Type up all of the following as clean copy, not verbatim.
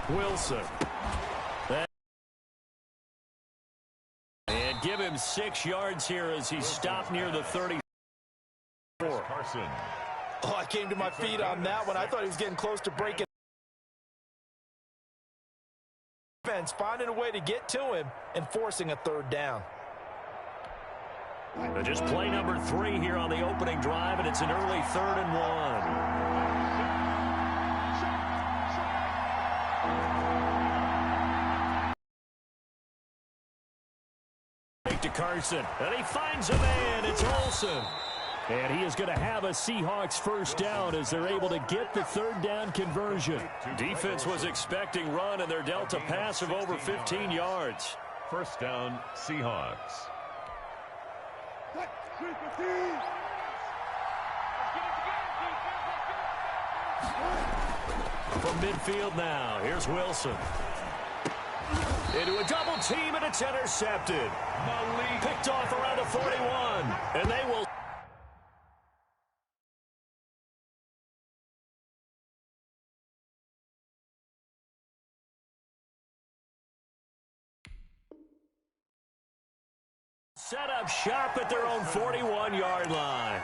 Wilson. And give him 6 yards here as he stopped near the 34. Carson. Oh, I came to my feet on that one. I thought he was getting close to breaking. Finding a way to get to him and forcing a 3rd down. Just play number 3 here on the opening drive, and it's an early 3rd and 1. To Carson, and he finds a man. It's Olsen. And he is going to have a Seahawks first down as they're able to get the 3rd down conversion. Defense was expecting run, and they're dealt a pass of over 15 yards. First down, Seahawks. From midfield now, here's Wilson. Into a double team, and it's intercepted. Picked off around the 41, and they will. Set up shop at their own 41-yard line.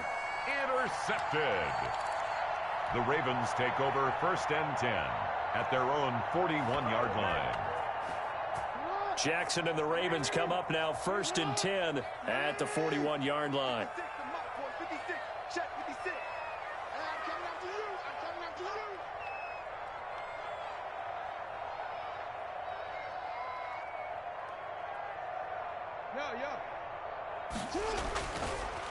Intercepted. The Ravens take over 1st and 10 at their own 41-yard line. Jackson and the Ravens come up now 1st and 10 at the 41-yard line.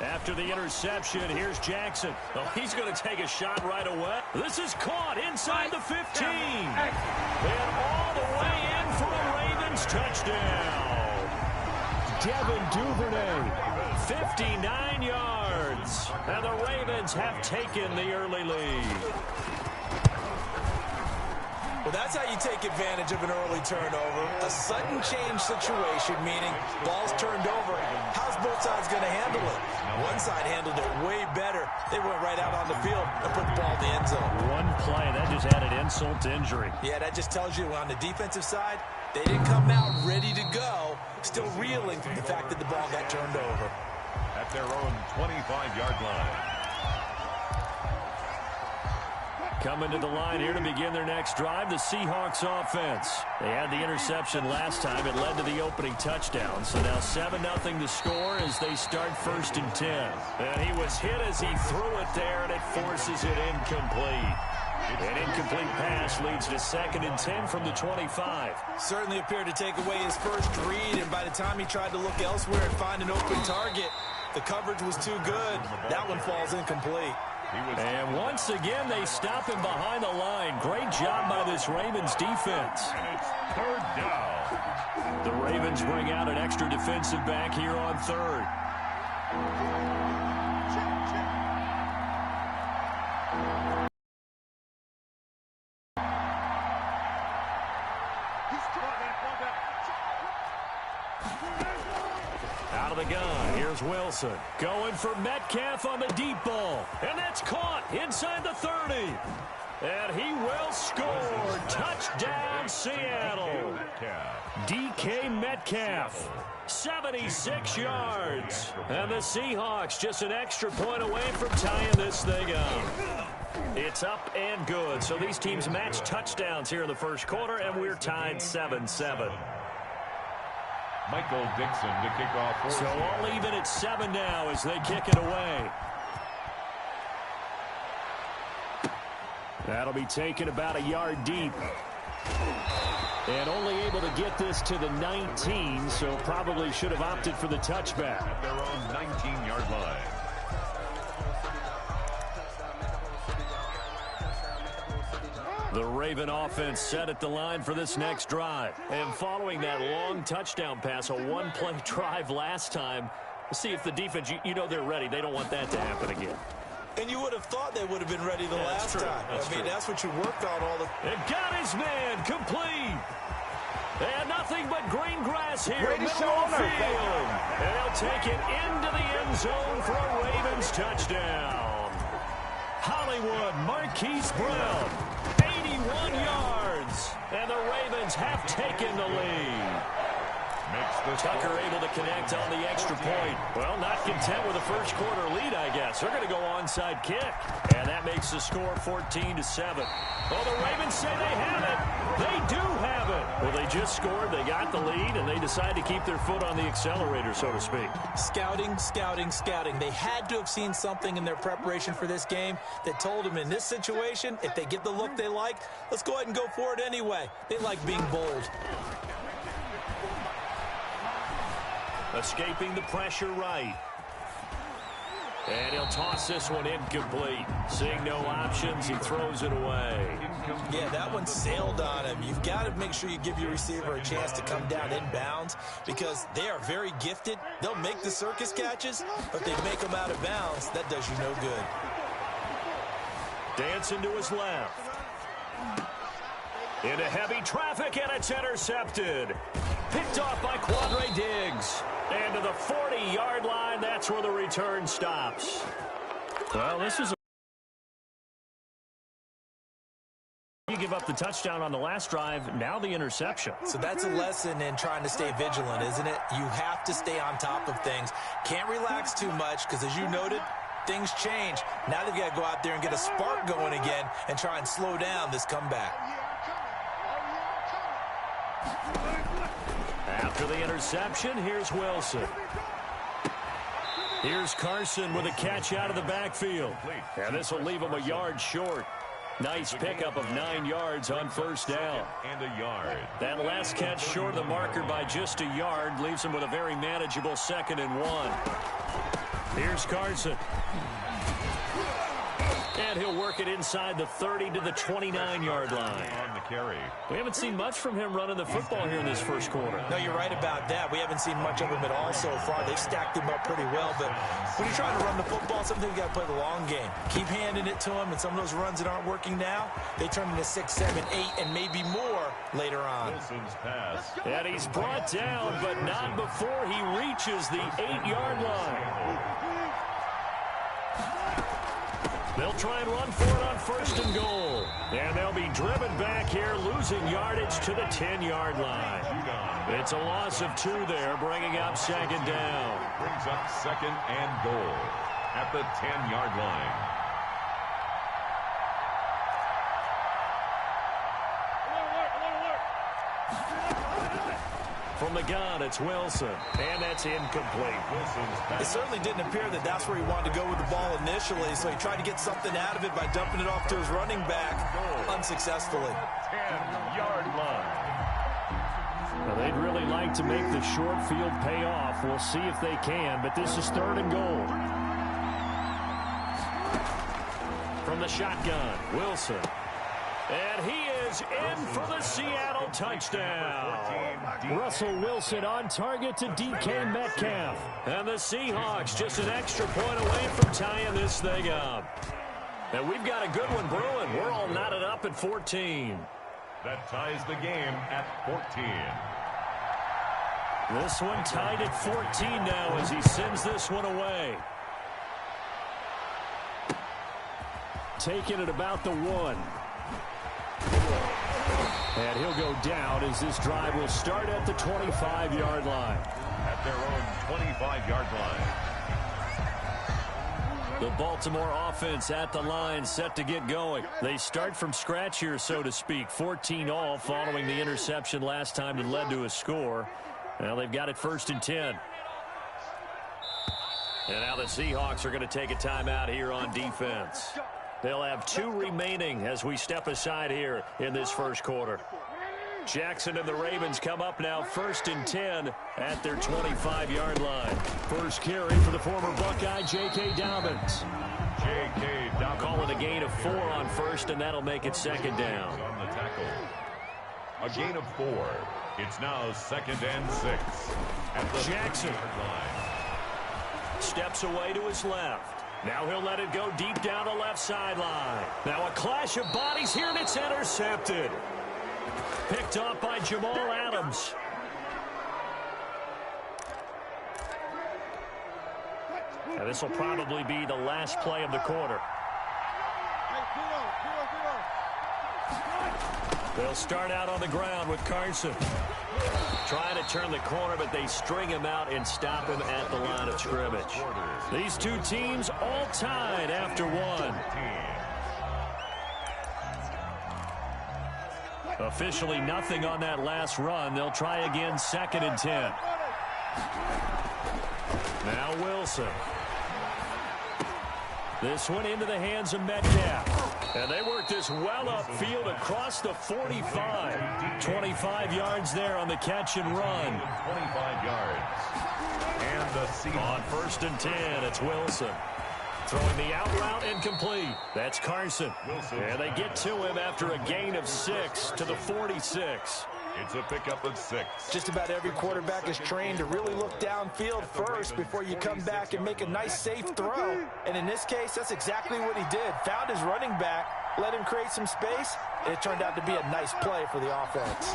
After the interception, here's Jackson. Oh, he's going to take a shot right away. This is caught inside the 15. And all the way in for a Ravens touchdown. Devin Duvernay, 59 yards. And the Ravens have taken the early lead. Well, that's how you take advantage of an early turnover. A sudden change situation, meaning ball's turned over. How's both sides going to handle it? One side handled it way better. They went right out on the field and put the ball in the end zone. One play, that just added insult to injury. Yeah, that just tells you on the defensive side, they didn't come out ready to go, still reeling from the fact that the ball got turned over. At their own 25-yard line. Coming to the line here to begin their next drive, the Seahawks offense. They had the interception last time. It led to the opening touchdown. So now 7-0 the score as they start 1st and 10. And he was hit as he threw it there, and it forces it incomplete. An incomplete pass leads to 2nd and 10 from the 25. Certainly appeared to take away his first read, and by the time he tried to look elsewhere and find an open target, the coverage was too good. That one falls incomplete. And once again, they stop him behind the line. Great job by this Ravens defense. And it's 3rd down. The Ravens bring out an extra defensive back here on 3rd. Out of the gun, here's Wilson. Going for Metcalf on the deep ball. And that's caught inside the 30. And he will score. Touchdown, Seattle. DK Metcalf, 76 yards. And the Seahawks just an extra point away from tying this thing up. It's up and good. So these teams match touchdowns here in the first quarter, and we're tied 7-7. Michael Dixon to kick off. So all even at 7 now as they kick it away. That'll be taken about a yard deep. And only able to get this to the 19, so probably should have opted for the touchback. At their own 19-yard line. The Raven offense set at the line for this next drive. And following that long touchdown pass, a one-play drive last time, let's see if the defense, you know they're ready. They don't want that to happen again. And you would have thought they would have been ready the last time. I mean, that's what you worked on all the... And got his man complete. And nothing but green grass here, middle of the field. And they'll take it into the end zone for a Ravens touchdown. Hollywood Marquise Brown, 81 yards. is. And the Ravens have taken the lead. Tucker able to connect on the extra point. Well, not content with a first quarter lead, I guess. They're going to go onside kick. And that makes the score 14-7. Well, the Ravens say they have it. They do have it. Well, they just scored. They got the lead, and they decide to keep their foot on the accelerator, so to speak. Scouting, scouting, scouting. They had to have seen something in their preparation for this game that told them in this situation, if they get the look they like, let's go ahead and go for it anyway. They like being bold. Escaping the pressure right. And he'll toss this one incomplete. Seeing no options, he throws it away. Yeah, that one sailed on him. You've got to make sure you give your receiver a chance to come down inbounds because they are very gifted. They'll make the circus catches, but they make them out of bounds. That does you no good. Dancing to his left. Into heavy traffic, and it's intercepted. Picked off by Quandre Diggs. And to the 40-yard line, that's where the return stops. Well, this is you give up the touchdown on the last drive, now the interception. So that's a lesson in trying to stay vigilant, isn't it? You have to stay on top of things. Can't relax too much because, as you noted, things change. Now they've got to go out there and get a spark going again and try and slow down this comeback. After the interception, here's Wilson. Here's Carson with a catch out of the backfield. And this will leave him a yard short. Nice pickup of 9 yards on first down. And a yard. That last catch short of the marker by just a yard leaves him with a very manageable 2nd and 1. Here's Carson. And he'll work it inside the 30 to the 29-yard line. On the carry. We haven't seen much from him running the football here in this first quarter. No, you're right about that. We haven't seen much of him at all so far. They've stacked him up pretty well. But when you're trying to run the football, sometimes you got to play the long game. Keep handing it to him, and some of those runs that aren't working now, they turn into 6, 7, 8, and maybe more later on. Wilson's pass. And he's brought down, but not before he reaches the 8-yard line. They'll try and run for it on 1st and goal. And they'll be driven back here, losing yardage to the 10-yard line. It's a loss of 2 there, bringing up 2nd down. Brings up 2nd and goal at the 10-yard line. From the gun, it's Wilson, and that's incomplete. It certainly didn't appear that that's where he wanted to go with the ball initially, so he tried to get something out of it by dumping it off to his running back unsuccessfully. 10-yard line. Well, they'd really like to make the short field pay off. We'll see if they can, but this is 3rd and goal. From the shotgun, Wilson. And he is in for the Seattle touchdown. Russell Wilson on target to DK Metcalf. And the Seahawks just an extra point away from tying this thing up. And we've got a good one brewing. We're all knotted up at 14. That ties the game at 14. This one tied at 14 now as he sends this one away. Taking it about the 1. And he'll go down as this drive will start at the 25-yard line. At their own 25-yard line. The Baltimore offense at the line, set to get going. They start from scratch here, so to speak. 14-all following the interception last time that led to a score. Now they've got it 1st and 10. And now the Seahawks are going to take a timeout here on defense. They'll have 2 remaining as we step aside here in this first quarter. Jackson and the Ravens come up now 1st and 10 at their 25-yard line. First carry for the former Buckeye, J.K. Dobbins. J.K. Dobbins. Calling a gain of 4 on 1st, and that'll make it 2nd down. On the tackle. A gain of 4. It's now 2nd and 6 at the Jackson 30-yard line. Steps away to his left. Now he'll let it go deep down the left sideline. Now a clash of bodies here, and it's intercepted. Picked off by Jamal Adams. And this will probably be the last play of the quarter. They'll start out on the ground with Carson. Trying to turn the corner, but they string him out and stop him at the line of scrimmage. These two teams all tied after one. Officially nothing on that last run. They'll try again, 2nd and 10. Now Wilson. This one into the hands of Metcalf. And they work this well upfield across the 45. 25 yards there on the catch and run. 25 yards. And the season. On 1st and 10, it's Wilson. Throwing the out route incomplete. That's Carson. And they get to him after a gain of 6 to the 46. It's a pickup of 6. Just about every quarterback is trained to really look downfield first before you come back and make a nice, safe throw. And in this case, that's exactly what he did. Found his running back, let him create some space, and it turned out to be a nice play for the offense.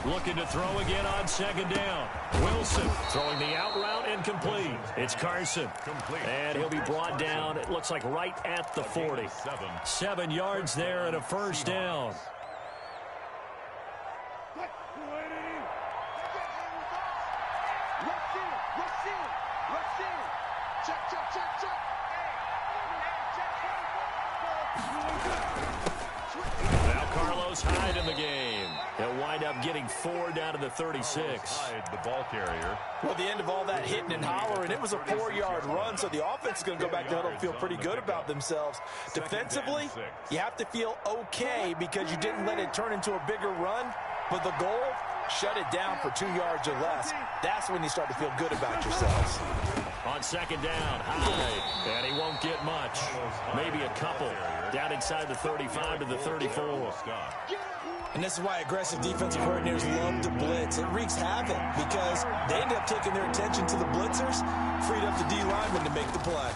Looking to throw again on 2nd down. Wilson throwing the out route incomplete. It's Carson. And he'll be brought down, it looks like right at the 40. 7 yards there and a 1st down. Now Carlos Hyde in the game. He'll wind up getting 4 down to the 36. Hyde, the ball carrier. Well, the end of all that hitting and hollering, it was a 4-yard run, so the offense is going to go back to huddle and feel pretty good about themselves. Defensively, you have to feel okay because you didn't let it turn into a bigger run, but the goal, shut it down for 2 yards or less. That's when you start to feel good about yourselves. On 2nd down, Hyde, and he won't get much. Maybe a couple. Down inside the 35 to the 34. And this is why aggressive defensive coordinators love to blitz. It wreaks havoc because they end up taking their attention to the blitzers, freed up the D lineman to make the play.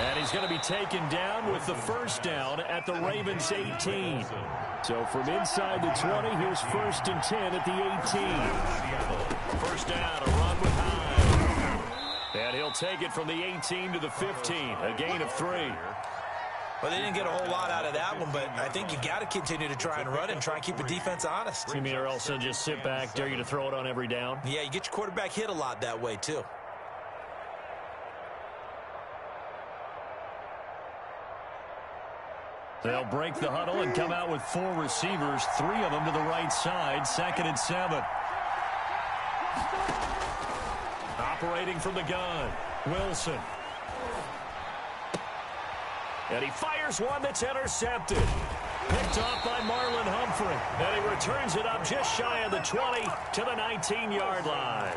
And he's going to be taken down with the 1st down at the Ravens 18. So from inside the 20, here's 1st and 10 at the 18. 1st down, a run with Hyde. And he'll take it from the 18 to the 15, a gain of 3. Well, they didn't get a whole lot out of that one, but I think you got to continue to try and run and try and keep the defense honest. You mean or else just sit back, dare you to throw it on every down? Yeah, you get your quarterback hit a lot that way, too. They'll break the huddle and come out with 4 receivers, 3 of them to the right side, 2nd and 7. Operating from the gun, Wilson. And he fires one that's intercepted. Picked off by Marlon Humphrey. And he returns it up just shy of the 20 to the 19-yard line.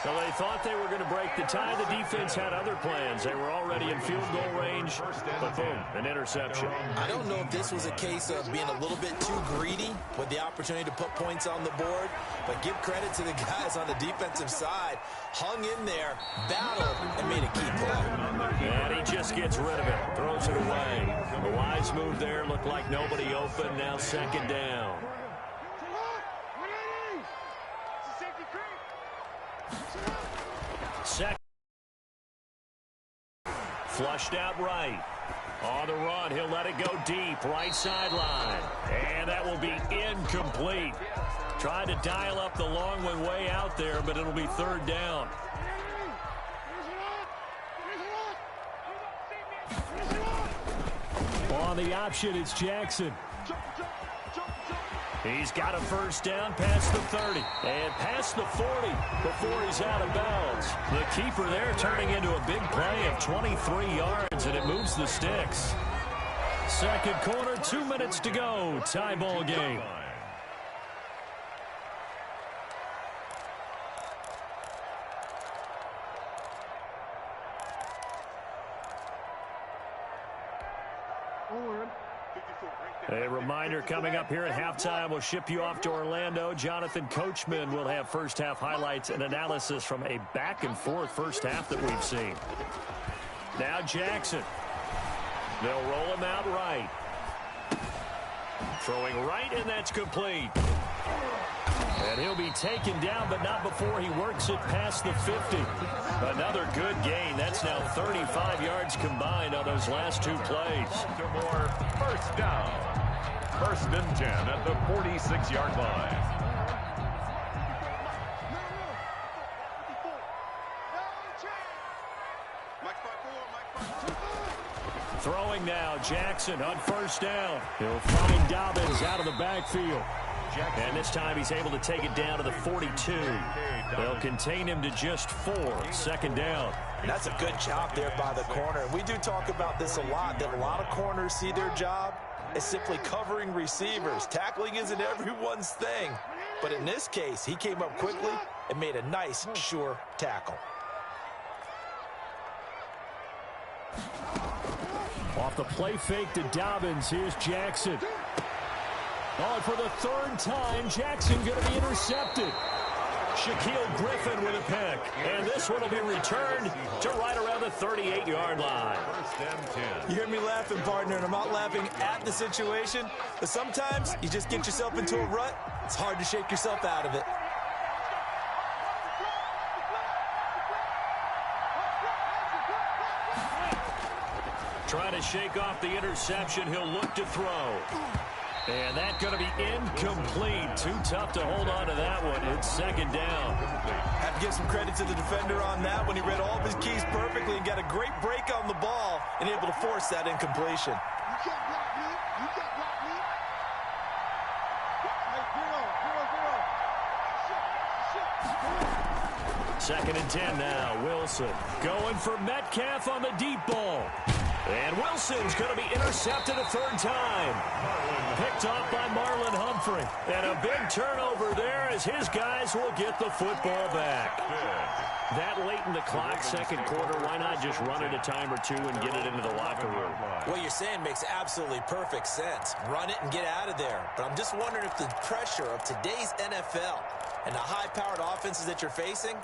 So they thought they were going to break the tie. The defense had other plans. They were already in field goal range, but boom, an interception. I don't know if this was a case of being a little bit too greedy with the opportunity to put points on the board, but give credit to the guys on the defensive side. Hung in there, battled, and made a key play. And he just gets rid of it, throws it away. The wise move there, looked like nobody open, now 2nd down. Second. Flushed out right. On the run, he'll let it go deep, right sideline. And that will be incomplete. Tried to dial up the long one way out there, but it'll be 3rd down. On the option, it's Jackson. He's got a 1st down past the 30 and past the 40 before he's out of bounds. The keeper there turning into a big play of 23 yards, and it moves the sticks. 2nd quarter, 2 minutes to go. Tie ball game. A reminder coming up here at halftime. We'll ship you off to Orlando. Jonathan Coachman will have first half highlights and analysis from a back-and-forth first half that we've seen. Now Jackson. They'll roll him out right. Throwing right, and that's complete. And he'll be taken down, but not before he works it past the 50. Another good gain. That's now 35 yards combined on those last two plays. More first down. First and 10 at the 46-yard line. Throwing now, Jackson on first down. He'll find Dobbins out of the backfield. And this time he's able to take it down to the 42. They'll contain him to just 4. Second down. That's a good job there by the corner. We do talk about this a lot, that a lot of corners see their job as simply covering receivers. Tackling isn't everyone's thing. But in this case, he came up quickly and made a nice, sure tackle. Off the play fake to Dobbins, here's Jackson. Oh, and for the third time, Jackson going to be intercepted. Shaquille Griffin with a pick. And this one will be returned to right around the 38-yard line. You hear me laughing, partner, and I'm not laughing at the situation, but sometimes you just get yourself into a rut. It's hard to shake yourself out of it. Trying to shake off the interception. He'll look to throw. And that's going to be incomplete. Too tough to hold on to that one. It's second down. Have to give some credit to the defender on that one. He read all of his keys perfectly and got a great break on the ball and able to force that incompletion. Second and 10 now. Wilson going for Metcalf on the deep ball. And Wilson's going to be intercepted a third time. Picked off by Marlon Humphrey. And a big turnover there as his guys will get the football back. That late in the clock, second quarter, why not just run it a time or two and get it into the locker room? What you're saying makes absolutely perfect sense. Run it and get out of there. But I'm just wondering if the pressure of today's NFL and the high-powered offenses that you're facing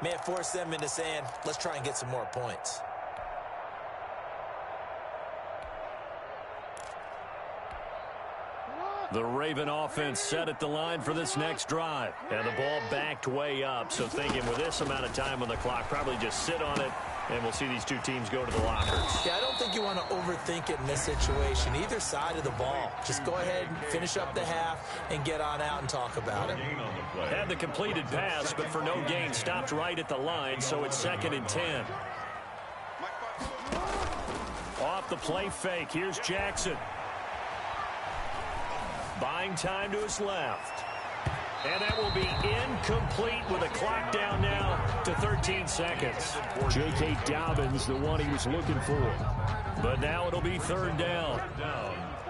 may have forced them into saying, let's try and get some more points. The Raven offense set at the line for this next drive. And the ball backed way up. So thinking with this amount of time on the clock, probably just sit on it, and we'll see these two teams go to the lockers. Yeah, I don't think you want to overthink it in this situation, either side of the ball. Just go ahead and finish up the half and get on out and talk about it. Had the completed pass, but for no gain, stopped right at the line, so it's second and 10. Off the play fake, here's Jackson. Buying time to his left. And that will be incomplete with a clock down now to 13 seconds. J.K. Dobbins, the one he was looking for. But now it'll be third down.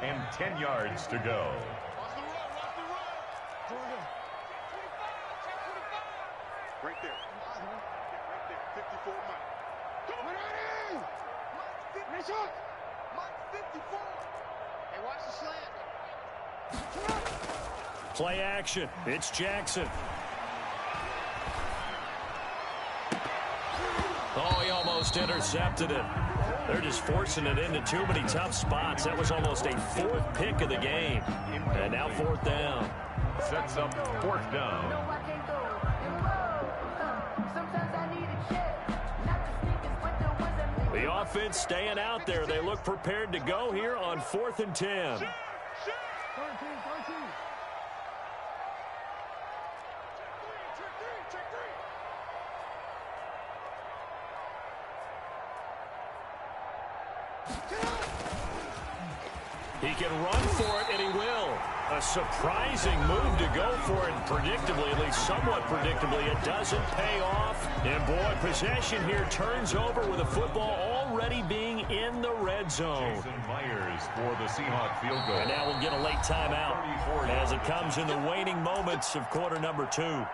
And 10 yards to go. Right there. Right there. 54 Mike. Mike 54. Hey, watch the slant. Play action. It's Jackson. Oh, he almost intercepted it. They're just forcing it into too many tough spots. That was almost a fourth pick of the game. And now fourth down. Sets up fourth down. The offense staying out there. They look prepared to go here on 4th and 10. He can run for it, and he will. A surprising move to go for it, and predictably, at least somewhat predictably, it doesn't pay off. And boy, possession here turns over with the football already being in the red zone. Jason Myers for the Seahawks field goal. And now we'll get a late timeout as it comes in the waning moments of quarter number 2.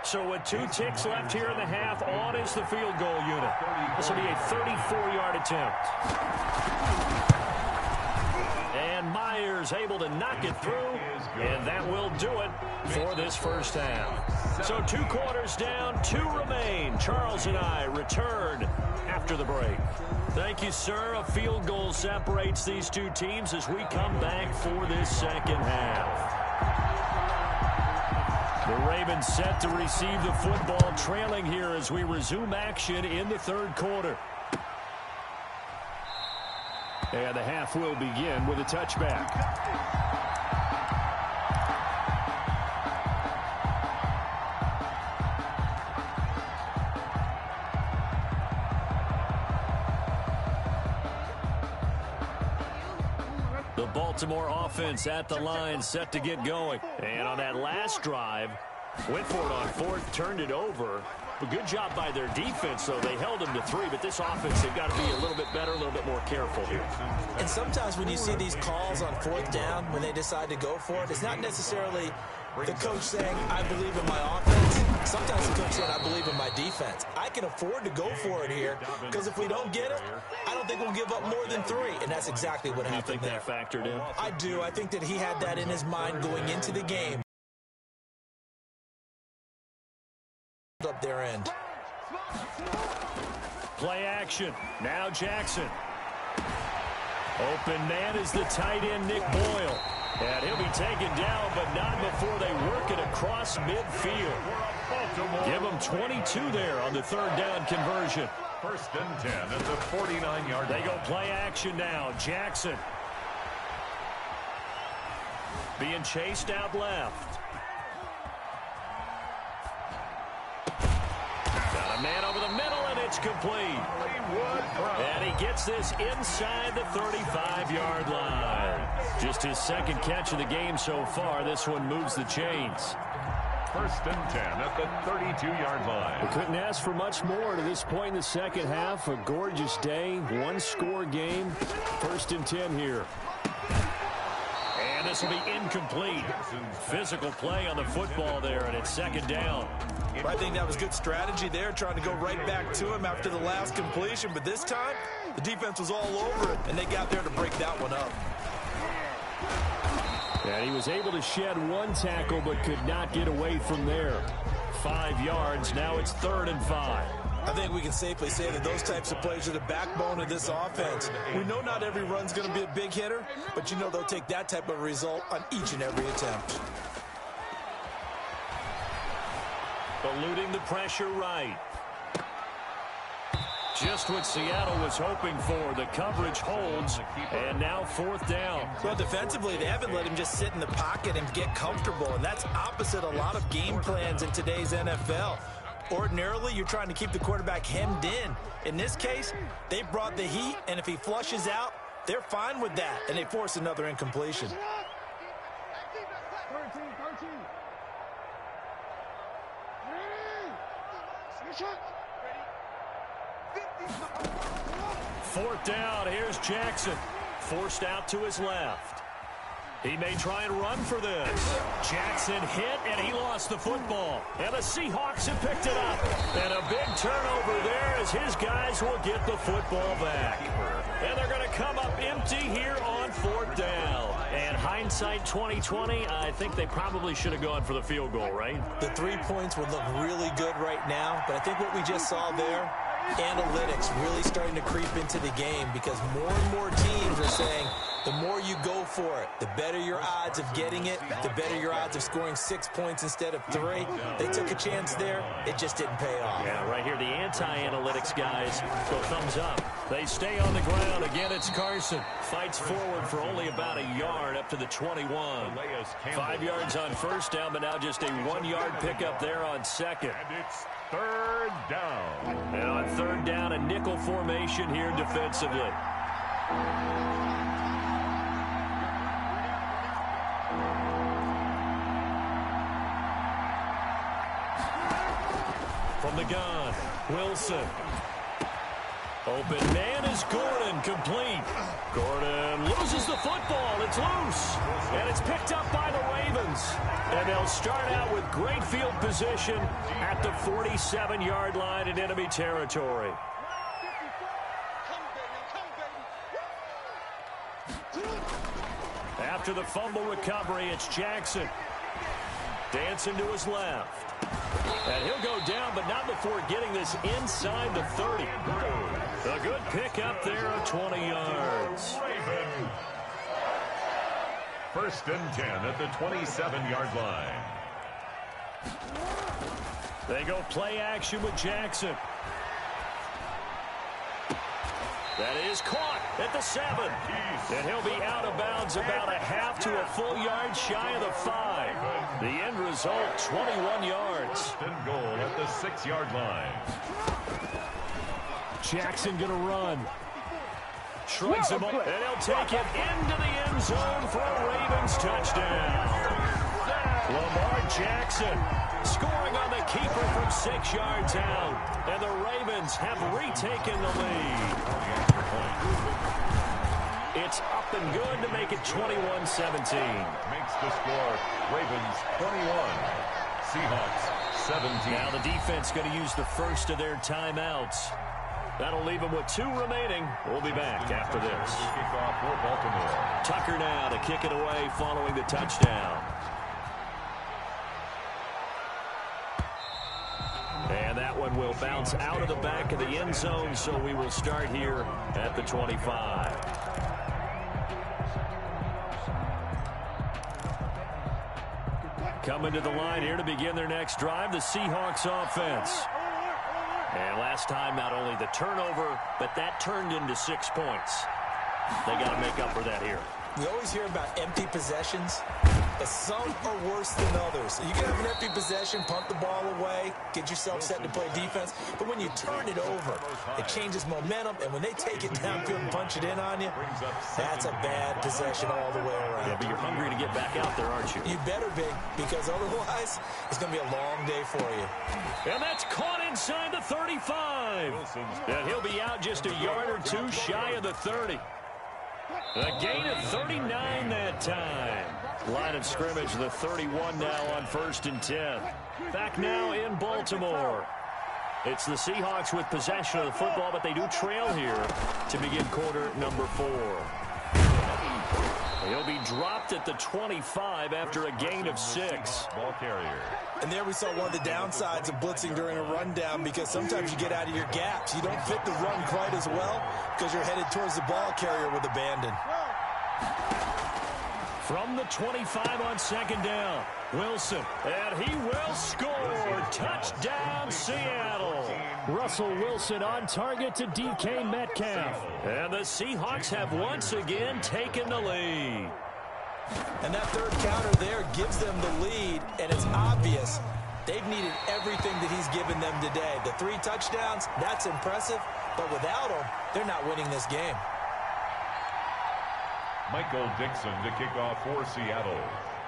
So with 2 ticks left here in the half, on is the field goal unit. This will be a 34-yard attempt. And Myers able to knock it through, and that will do it for this first half. So 2 quarters down, 2 remain. Charles and I return after the break. Thank you, sir. A field goal separates these two teams as we come back for this second half. Ravens set to receive the football, trailing here as we resume action in the third quarter. And the half will begin with a touchback. The Baltimore offense at the line, set to get going. And on that last drive, went for it on fourth, turned it over. A good job by their defense, though. They held them to 3, but this offense, they've got to be a little bit better, a little bit more careful here. And sometimes when you see these calls on fourth down, when they decide to go for it, it's not necessarily the coach saying, I believe in my offense. Sometimes the coach saying, I believe in my defense. I can afford to go for it here, because if we don't get it, I don't think we'll give up more than 3. And that's exactly what happened there. You think that factored in? I do. I think that he had that in his mind going into the game. Up their end. Play action. Now Jackson. Open man is the tight end, Nick Boyle. And he'll be taken down, but not before they work it across midfield. Give them 22 there on the third down conversion. 1st and 10 at the 49-yard line. They go play action now. Jackson. Being chased out left. Got a man over the middle, and it's complete. And he gets this inside the 35-yard line. Just his second catch of the game so far. This one moves the chains. 1st and 10 at the 32-yard line. We couldn't ask for much more to this point in the second half. A gorgeous day, one-score game. 1st and 10 here. And this will be incomplete. Physical play on the football there, and it's 2nd down. I think that was good strategy there, trying to go right back to him after the last completion. But this time, the defense was all over it, and they got there to break that one up. And he was able to shed one tackle, but could not get away from there. 5 yards. Now it's 3rd and 5. I think we can safely say that those types of plays are the backbone of this offense. We know not every run's going to be a big hitter, but you know they'll take that type of result on each and every attempt. Eluding the pressure right. Just what Seattle was hoping for. The coverage holds, and now 4th down. Well, defensively, they haven't let him just sit in the pocket and get comfortable, and that's opposite a lot of game plans in today's NFL. Ordinarily, you're trying to keep the quarterback hemmed in. In this case, they brought the heat, and if he flushes out, they're fine with that, and they force another incompletion. 4th down. Here's Jackson. Forced out to his left. He may try and run for this. Jackson hit, and he lost the football. And the Seahawks have picked it up. And a big turnover there as his guys will get the football back. And they're going to come up empty here on 4th down. And hindsight 2020, I think they probably should have gone for the field goal, right? The 3 points would look really good right now, but I think what we just saw there, analytics really starting to creep into the game, because more and more teams are saying the more you go for it, the better your odds of getting it, the better your odds of scoring 6 points instead of 3. They took a chance there. It just didn't pay off. Yeah, right here, the anti-analytics guys go thumbs up. They stay on the ground. Again, it's Carson. Fights forward for only about a yard up to the 21. 5 yards on 1st down, but now just a 1-yard pickup there on 2nd. And it's 3rd down. And on 3rd down, a nickel formation here defensively. From the gun, Wilson. Open man is Gordon, complete. Gordon loses the football. It's loose. And it's picked up by the Ravens. And they'll start out with great field position at the 47-yard line in enemy territory. After the fumble recovery, it's Jackson. Dancing to his left. And he'll go down, but not before getting this inside the 30. A good pickup there of 20 yards. 1st and 10 at the 27-yard line. They go play action with Jackson. That is caught at the 7. And he'll be out of bounds about a half to a full yard shy of the 5. The end result, 21 yards. First and goal at the 6-yard line. Jackson going to run. Shrugs him up, and he'll take it into the end zone for a Ravens touchdown. Lamar Jackson scoring on the keeper from 6 yards out. And the Ravens have retaken the lead. It's up and good to make it 21-17. Makes the score Ravens 21, Seahawks 17. Now the defense going to use the first of their timeouts. That'll leave them with 2 remaining. We'll be back after this. Kickoff for Baltimore. Tucker now to kick it away following the touchdown. And that one will bounce out of the back of the end zone, so we will start here at the 25. Coming to the line here to begin their next drive, the Seahawks offense. And last time, not only the turnover, but that turned into 6 points. They got to make up for that here. We always hear about empty possessions, but some are worse than others. You can have an empty possession, punt the ball away, get yourself set to play defense, but when you turn it over, it changes momentum, and when they take it downfield and punch it in on you, that's a bad possession all the way around. Yeah, but you're hungry to get back out there, aren't you? You better be, because otherwise, it's going to be a long day for you. And that's caught inside the 35. And he'll be out just a yard or 2 shy of the 30. A gain of 39 that time. Line of scrimmage, the 31 now on 1st and 10. Back now in Baltimore. It's the Seahawks with possession of the football, but they do trail here to begin quarter number 4. He'll be dropped at the 25 after a gain of 6. Ball carrier. And there we saw one of the downsides of blitzing during a rundown, because sometimes you get out of your gaps. You don't fit the run quite as well because you're headed towards the ball carrier with abandon. From the 25 on 2nd down, Wilson, and he will score. Touchdown, Seattle. Russell Wilson on target to DK Metcalf. And the Seahawks have once again taken the lead. And that third counter there gives them the lead, and it's obvious they've needed everything that he's given them today. The 3 touchdowns, that's impressive, but without him, they're not winning this game. Michael Dixon to kick off for Seattle.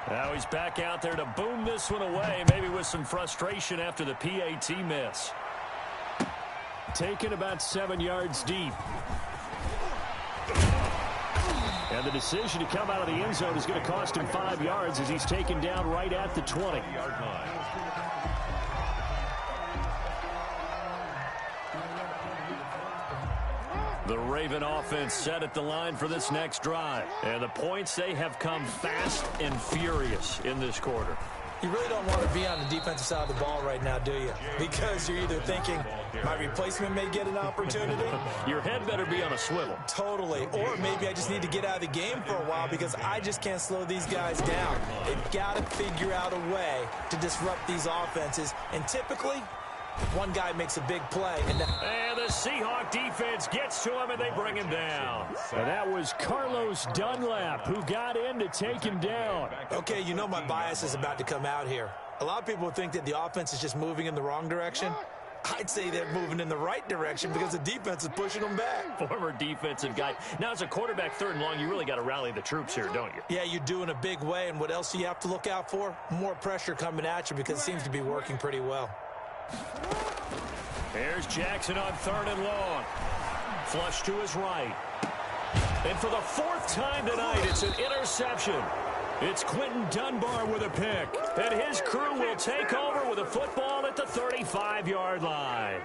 Now he's back out there to boom this one away, maybe with some frustration after the PAT miss. Taken about 7 yards deep. And the decision to come out of the end zone is going to cost him 5 yards as he's taken down right at the 20. The Raven offense set at the line for this next drive. And the points, they have come fast and furious in this quarter. You really don't want to be on the defensive side of the ball right now, do you? Because you're either thinking, my replacement may get an opportunity. Your head better be on a swivel. Totally. Or maybe I just need to get out of the game for a while because I just can't slow these guys down. They've got to figure out a way to disrupt these offenses. And typically, one guy makes a big play. And the Seahawk defense gets to him, and they bring him down. And that was Carlos Dunlap who got in to take him down. Okay, you know my bias is about to come out here. A lot of people think that the offense is just moving in the wrong direction. I'd say they're moving in the right direction because the defense is pushing them back. Former defensive guy. Now, as a quarterback 3rd and long, you really got to rally the troops here, don't you? Yeah, you do in a big way. And what else do you have to look out for? More pressure coming at you because it seems to be working pretty well. Here's Jackson on 3rd and long. Flush to his right. And for the 4th time tonight, it's an interception. It's Quinton Dunbar with a pick. And his crew will take over with a football at the 35-yard line.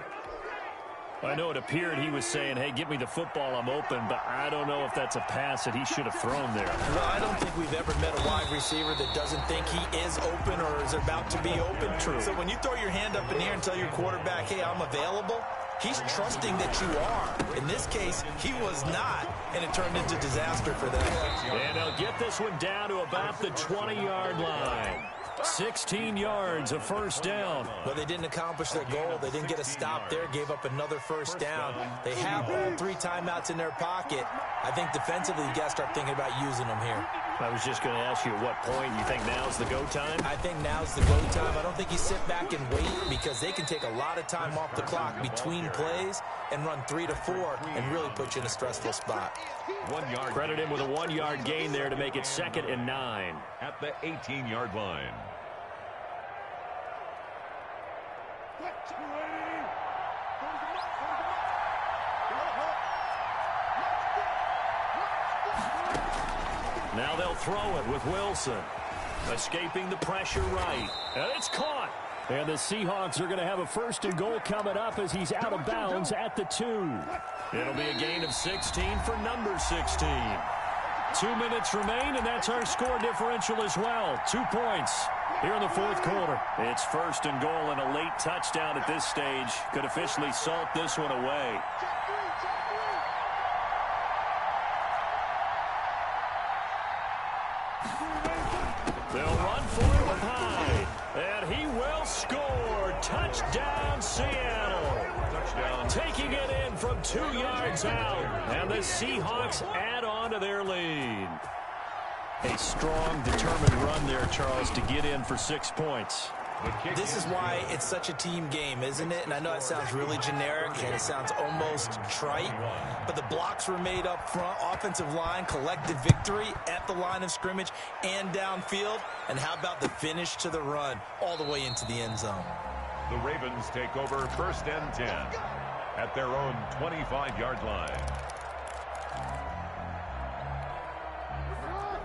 I know it appeared he was saying, hey, give me the football, I'm open, but I don't know if that's a pass that he should have thrown there. Well, I don't think we've ever met a wide receiver that doesn't think he is open or is about to be open. True. So when you throw your hand up in the air and tell your quarterback, hey, I'm available, he's trusting that you are. In this case, he was not, and it turned into disaster for them. And they'll get this one down to about the 20-yard line. 16 yards, a first down. Well, they didn't accomplish their goal. They didn't get a stop there, gave up another first down. They have all 3 timeouts in their pocket. I think defensively you got to start thinking about using them here. I was just going to ask you at what point you think now's the go time? I think now's the go time. I don't think you sit back and wait because they can take a lot of time off the clock between plays and run 3 to 4 and really put you in a stressful spot. 1 yard. Credit him with a 1-yard gain there to make it 2nd and 9. At the 18-yard line. Now they'll throw it with Wilson. Escaping the pressure right. And it's caught. And the Seahawks are going to have a 1st and goal coming up as he's out of bounds at the 2. It'll be a gain of 16 for number 16. 2 minutes remain, and that's our score differential as well. 2 points here in the 4th quarter. It's 1st and goal, and a late touchdown at this stage could officially salt this one away. They'll run for it with Hyde, and he will score. Touchdown, Seattle. Touchdown. Taking it in from 2 yards out, and the Seahawks add on to their lead. A strong, determined run there, Charles, to get in for 6 points. This is why it's such a team game, isn't it? And I know it sounds really generic and it sounds almost trite, but the blocks were made up front. Offensive line, collective victory at the line of scrimmage and downfield. And how about the finish to the run all the way into the end zone? The Ravens take over 1st and 10 at their own 25-yard line.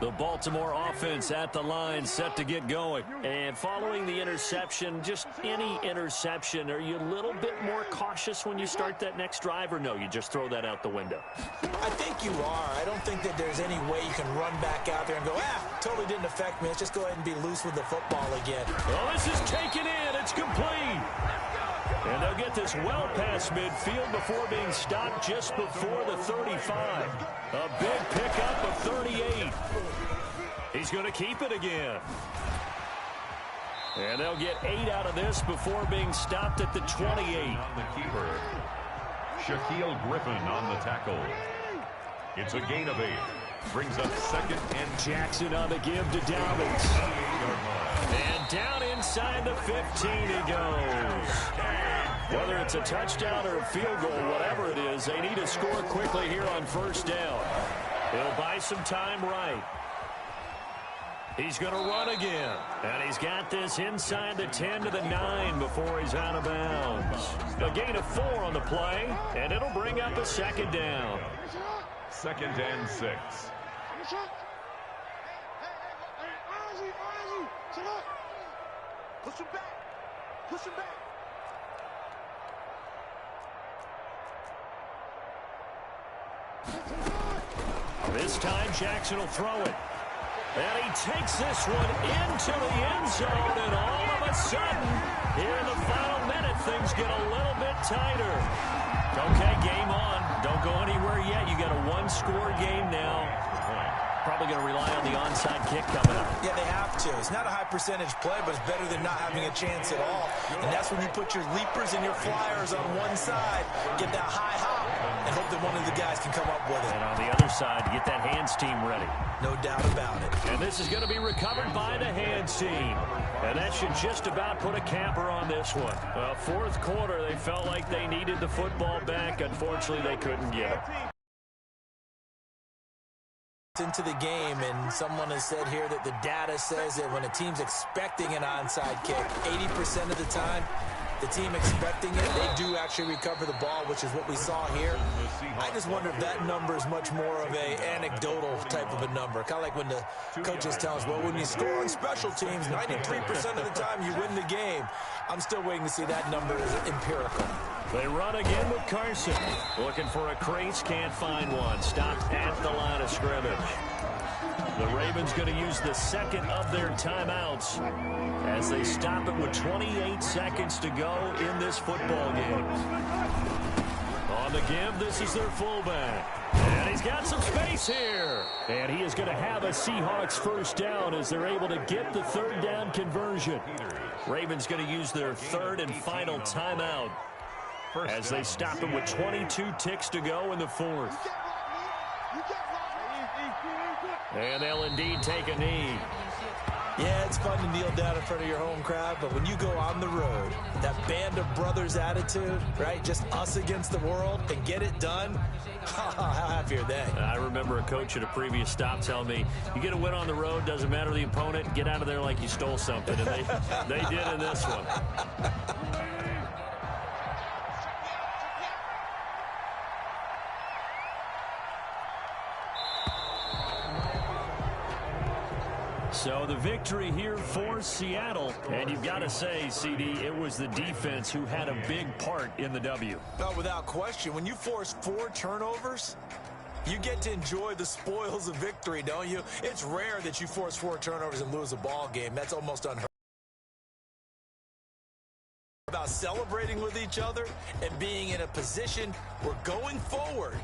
The Baltimore offense at the line, set to get going. And following the interception, just any interception, are you a little bit more cautious when you start that next drive, or no, you just throw that out the window? I think you are. I don't think that there's any way you can run back out there and go, totally didn't affect me. Let's just go ahead and be loose with the football again. Well, this is taken in. It's complete. And they'll get this well past midfield before being stopped just before the 35. A big pickup of 38. He's going to keep it again. And they'll get 8 out of this before being stopped at the 28. On the keeper, Shaquille Griffin on the tackle. It's a gain of 8. Brings up 2nd and Jackson on the give to Dobbins. And down inside the 15 he goes. Whether it's a touchdown or a field goal, whatever it is, they need to score quickly here on 1st down. He'll buy some time right. He's going to run again. And he's got this inside the 10 to the 9 before he's out of bounds. A gain of 4 on the play, and it'll bring up a 2nd down. 2nd and 6. Push him back. Push him back. This time Jackson will throw it. And he takes this one into the end zone, and all of a sudden, here in the final minute, things get a little bit tighter. Okay, game on. Don't go anywhere yet. You got a 1-score game now. Probably going to rely on the onside kick coming up. Yeah, they have to. It's not a high percentage play, but it's better than not having a chance at all. And that's when you put your leapers and your flyers on one side, get that high hop, and hope that one of the guys can come up with it. And on the other side, get that hands team ready. No doubt about it. And this is going to be recovered by the hands team. And that should just about put a capper on this one. Well, 4th quarter, they felt like they needed the football back. Unfortunately, they couldn't get it. Into the game, and someone has said here that the data says that when a team's expecting an onside kick, 80% of the time, the team expecting it, they do actually recover the ball, which is what we saw here. I just wonder if that number is much more of a anecdotal type of a number. Kind of like when the coaches tell us, well, when you score on special teams, 93% of the time you win the game. I'm still waiting to see that number is empirical. They run again with Carson. Looking for a crease, can't find one. Stopped at the line of scrimmage. The Ravens going to use the 2nd of their timeouts as they stop it with 28 seconds to go in this football game. On the give, this is their fullback. And he's got some space place here. And he is going to have a Seahawks first down as they're able to get the third down conversion. Ravens going to use their third and final timeout as they stop him with 22 ticks to go in the fourth. And they'll indeed take a knee. Yeah, it's fun to kneel down in front of your home crowd, but when you go on the road, that band of brothers attitude, right, just us against the world, and get it done, how happy are they? I remember a coach at a previous stop telling me, you get a win on the road, doesn't matter the opponent, get out of there like you stole something, and they did in this one. So the victory here for Seattle. And you've got to say, CD, it was the defense who had a big part in the W. No, without question. When you force 4 turnovers, you get to enjoy the spoils of victory, don't you? It's rare that you force 4 turnovers and lose a ball game. That's almost unheard of. About celebrating with each other and being in a position where going forward,